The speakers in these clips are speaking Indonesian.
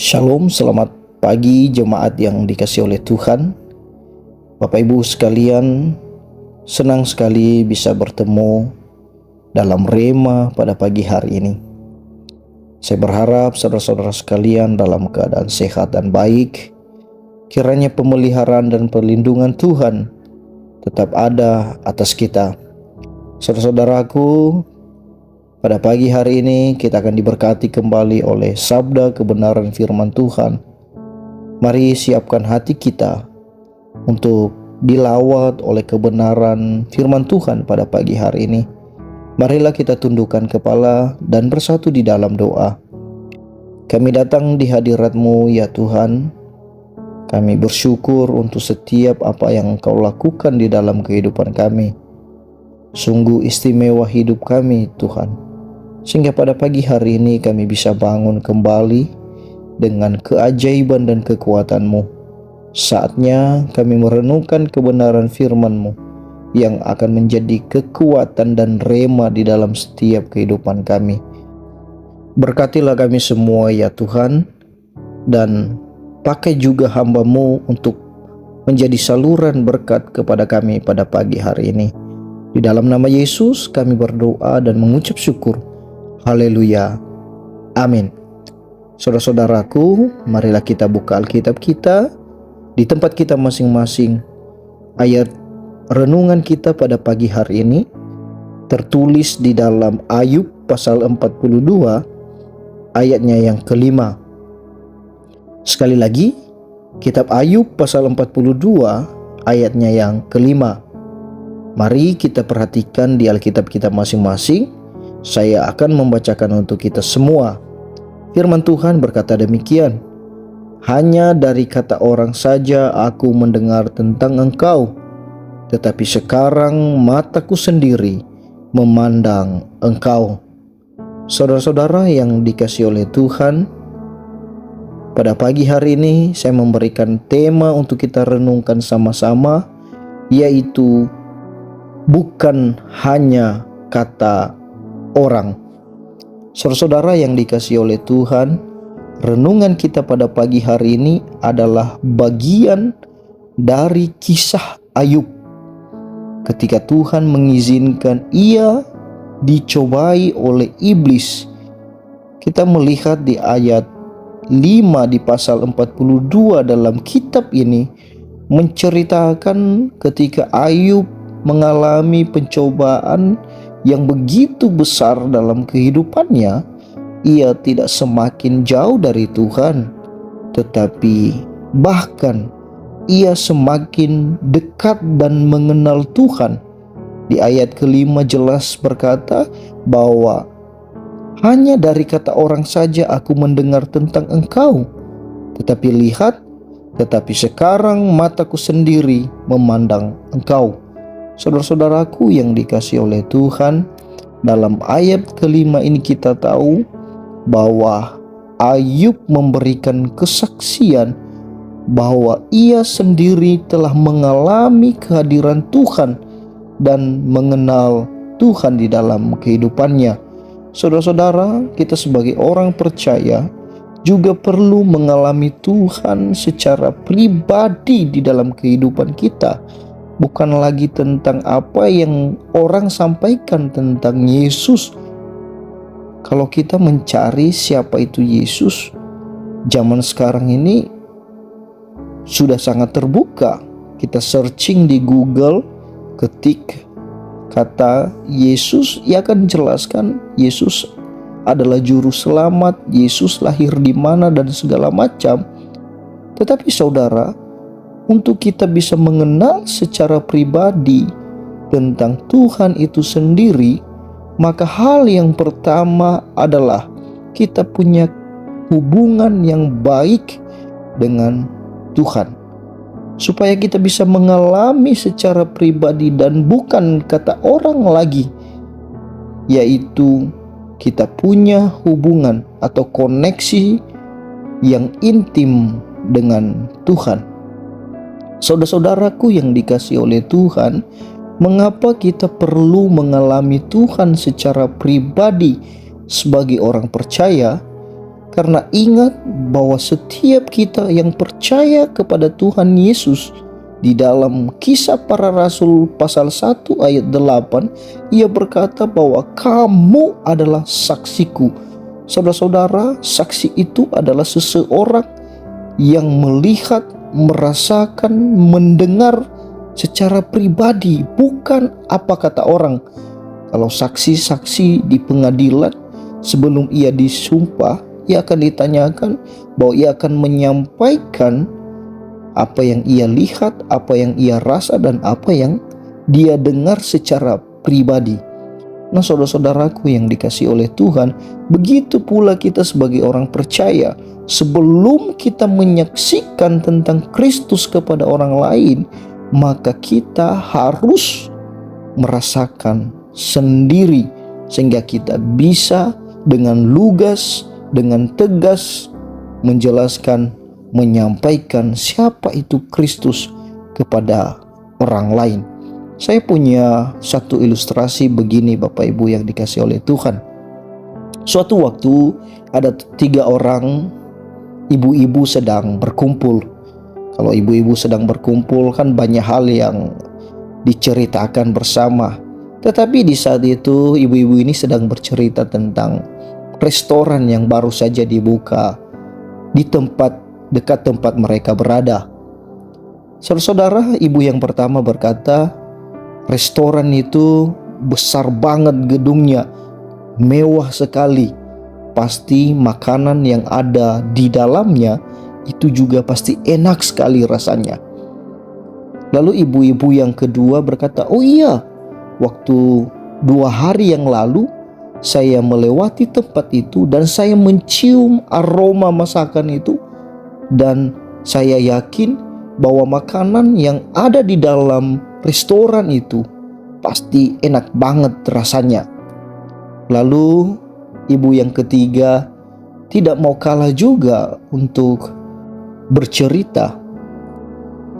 Shalom, selamat pagi jemaat yang dikasihi oleh Tuhan. Bapak Ibu sekalian, senang sekali bisa bertemu dalam Rema pada pagi hari ini. Saya berharap saudara-saudara sekalian dalam keadaan sehat dan baik. Kiranya pemeliharaan dan perlindungan Tuhan tetap ada atas kita. Saudara-saudaraku, pada pagi hari ini kita akan diberkati kembali oleh sabda kebenaran firman Tuhan. Mari siapkan hati kita untuk dilawat oleh kebenaran firman Tuhan pada pagi hari ini. Marilah kita tundukkan kepala dan bersatu di dalam doa. Kami datang di hadirat-Mu ya Tuhan. Kami bersyukur untuk setiap apa yang Engkau lakukan di dalam kehidupan kami. Sungguh istimewa hidup kami Tuhan. Sehingga pada pagi hari ini kami bisa bangun kembali dengan keajaiban dan kekuatan-Mu. Saatnya kami merenungkan kebenaran firman-Mu yang akan menjadi kekuatan dan rema di dalam setiap kehidupan kami. Berkatilah kami semua ya Tuhan, dan pakai juga hamba-Mu untuk menjadi saluran berkat kepada kami pada pagi hari ini. Di dalam nama Yesus kami berdoa dan mengucap syukur. Haleluya. Amin. Saudara-saudaraku, marilah kita buka Alkitab kita di tempat kita masing-masing. Ayat renungan kita pada pagi hari ini tertulis di dalam Ayub pasal 42 ayatnya yang kelima. Sekali lagi, kitab Ayub pasal 42 ayatnya yang kelima. Mari kita perhatikan di Alkitab kita masing-masing. Saya akan membacakan untuk kita semua. Firman Tuhan berkata demikian. Hanya dari kata orang saja aku mendengar tentang Engkau, tetapi sekarang mataku sendiri memandang Engkau. Saudara-saudara yang dikasihi oleh Tuhan, pada pagi hari ini saya memberikan tema untuk kita renungkan sama-sama, yaitu bukan hanya kata orang. Saudara-saudara yang dikasihi oleh Tuhan, renungan kita pada pagi hari ini adalah bagian dari kisah Ayub. Ketika Tuhan mengizinkan ia dicobai oleh iblis. Kita melihat di ayat 5 di pasal 42 dalam kitab ini menceritakan ketika Ayub mengalami pencobaan yang begitu besar dalam kehidupannya. Ia tidak semakin jauh dari Tuhan, tetapi bahkan ia semakin dekat dan mengenal Tuhan. Di ayat kelima jelas berkata bahwa hanya dari kata orang saja aku mendengar tentang Engkau, tetapi sekarang mataku sendiri memandang Engkau. Saudara-saudaraku yang dikasihi oleh Tuhan, dalam ayat kelima ini kita tahu bahwa Ayub memberikan kesaksian bahwa ia sendiri telah mengalami kehadiran Tuhan dan mengenal Tuhan di dalam kehidupannya. Saudara-saudara, kita sebagai orang percaya juga perlu mengalami Tuhan secara pribadi di dalam kehidupan kita. Bukan lagi tentang apa yang orang sampaikan tentang Yesus. Kalau kita mencari siapa itu Yesus, zaman sekarang ini sudah sangat terbuka. Kita searching di Google, ketik kata Yesus, ia akan jelaskan Yesus adalah juru selamat, Yesus lahir di mana dan segala macam. Tetapi saudara, untuk kita bisa mengenal secara pribadi tentang Tuhan itu sendiri, maka hal yang pertama adalah kita punya hubungan yang baik dengan Tuhan. Supaya kita bisa mengalami secara pribadi dan bukan kata orang lagi, yaitu kita punya hubungan atau koneksi yang intim dengan Tuhan. Saudara-saudaraku yang dikasihi oleh Tuhan, mengapa kita perlu mengalami Tuhan secara pribadi sebagai orang percaya? Karena ingat bahwa setiap kita yang percaya kepada Tuhan Yesus, di dalam Kisah Para Rasul pasal 1 ayat 8, ia berkata bahwa kamu adalah saksiku. Saudara-saudara, saksi itu adalah seseorang yang melihat, merasakan, mendengar secara pribadi, bukan apa kata orang. Kalau saksi-saksi di pengadilan, sebelum ia disumpah, ia akan ditanyakan bahwa ia akan menyampaikan apa yang ia lihat, apa yang ia rasa, dan apa yang dia dengar secara pribadi. Nah, saudara-saudaraku yang dikasihi oleh Tuhan, begitu pula kita sebagai orang percaya, sebelum kita menyaksikan tentang Kristus kepada orang lain, maka kita harus merasakan sendiri, sehingga kita bisa dengan lugas, dengan tegas menjelaskan, menyampaikan siapa itu Kristus kepada orang lain. Saya punya satu ilustrasi begini, Bapak Ibu yang dikasihi oleh Tuhan. Suatu waktu ada 3 orang ibu-ibu sedang berkumpul. Kalau ibu-ibu sedang berkumpul kan banyak hal yang diceritakan bersama. Tetapi di saat itu ibu-ibu ini sedang bercerita tentang restoran yang baru saja dibuka di dekat tempat mereka berada. Saudara-saudara, ibu yang pertama berkata, restoran itu besar banget gedungnya, mewah sekali. Pasti makanan yang ada di dalamnya itu juga pasti enak sekali rasanya. Lalu ibu-ibu yang kedua berkata, oh iya, waktu 2 hari yang lalu saya melewati tempat itu dan saya mencium aroma masakan itu, dan saya yakin bahwa makanan yang ada di dalam restoran itu pasti enak banget rasanya. Lalu ibu yang ketiga tidak mau kalah juga untuk bercerita.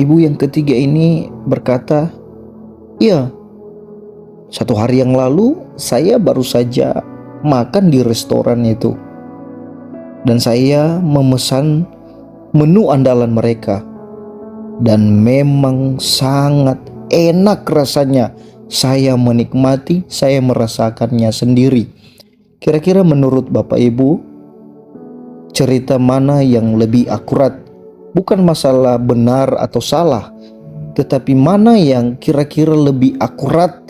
Ibu yang ketiga ini berkata, iya, 1 hari yang lalu saya baru saja makan di restoran itu, dan saya memesan menu andalan mereka, dan memang sangat enak rasanya. Saya menikmati, saya merasakannya sendiri. Kira-kira menurut Bapak Ibu, cerita mana yang lebih akurat? Bukan masalah benar atau salah, tetapi mana yang kira-kira lebih akurat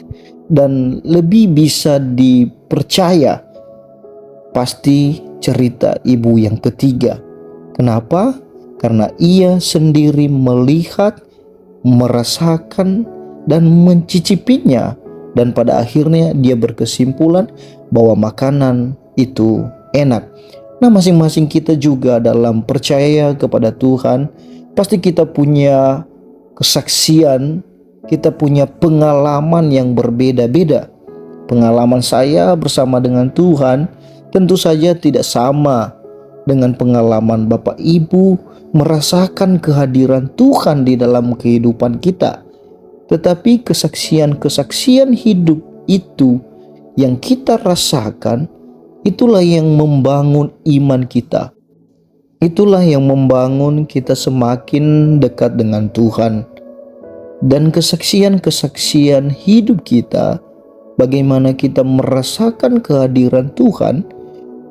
dan lebih bisa dipercaya? Pasti cerita ibu yang ketiga. Kenapa? Karena ia sendiri melihat, merasakan, dan mencicipinya, dan pada akhirnya dia berkesimpulan bahwa makanan itu enak. Nah, masing-masing kita juga dalam percaya kepada Tuhan, pasti kita punya kesaksian, kita punya pengalaman yang berbeda-beda. Pengalaman saya bersama dengan Tuhan tentu saja tidak sama dengan pengalaman Bapak Ibu merasakan kehadiran Tuhan di dalam kehidupan kita. Tetapi kesaksian-kesaksian hidup itu yang kita rasakan, itulah yang membangun iman kita. Itulah yang membangun kita semakin dekat dengan Tuhan. Dan kesaksian-kesaksian hidup kita, bagaimana kita merasakan kehadiran Tuhan,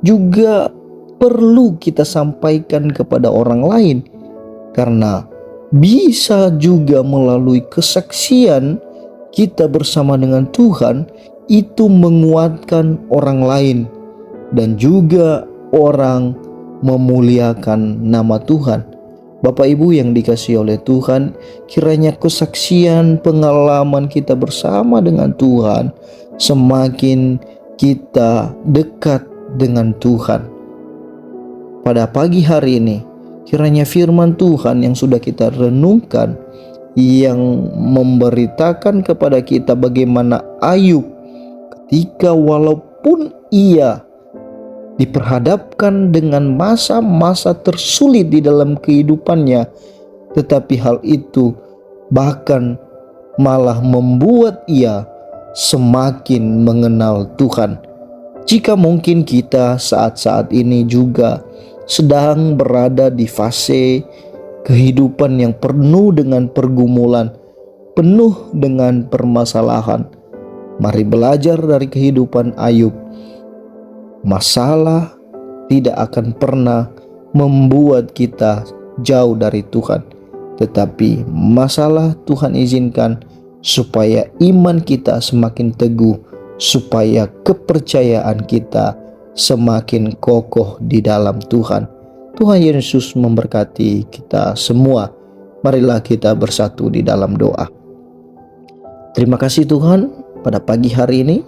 juga perlu kita sampaikan kepada orang lain. Karena bisa juga melalui kesaksian kita bersama dengan Tuhan, itu menguatkan orang lain, dan juga orang memuliakan nama Tuhan. Bapak Ibu yang dikasihi oleh Tuhan, kiranya kesaksian pengalaman kita bersama dengan Tuhan semakin kita dekat dengan Tuhan. Pada pagi hari ini, kiranya firman Tuhan yang sudah kita renungkan, yang memberitakan kepada kita bagaimana Ayub ketika walaupun ia diperhadapkan dengan masa-masa tersulit di dalam kehidupannya, tetapi hal itu bahkan malah membuat ia semakin mengenal Tuhan. Jika mungkin kita saat-saat ini juga sedang berada di fase kehidupan yang penuh dengan pergumulan, penuh dengan permasalahan, mari belajar dari kehidupan Ayub. Masalah tidak akan pernah membuat kita jauh dari Tuhan, tetapi masalah Tuhan izinkan supaya iman kita semakin teguh, supaya kepercayaan kita semakin kokoh di dalam Tuhan. Tuhan Yesus memberkati kita semua. Marilah kita bersatu di dalam doa. Terima kasih Tuhan, pada pagi hari ini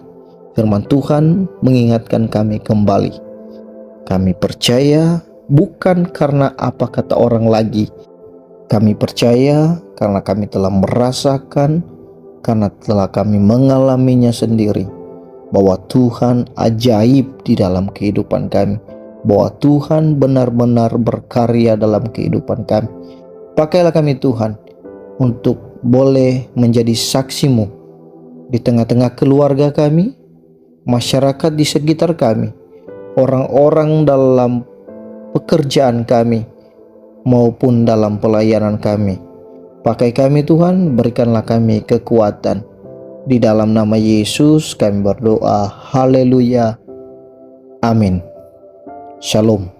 firman Tuhan mengingatkan kami kembali. Kami percaya bukan karena apa kata orang lagi. Kami percaya karena kami telah merasakan, karena telah kami mengalaminya sendiri, bahwa Tuhan ajaib di dalam kehidupan kami, bahwa Tuhan benar-benar berkarya dalam kehidupan kami. Pakailah kami Tuhan untuk boleh menjadi saksi-Mu di tengah-tengah keluarga kami, masyarakat di sekitar kami, orang-orang dalam pekerjaan kami, maupun dalam pelayanan kami. Pakai kami Tuhan, berikanlah kami kekuatan. Di dalam nama Yesus kami berdoa. Haleluya. Amin. Shalom.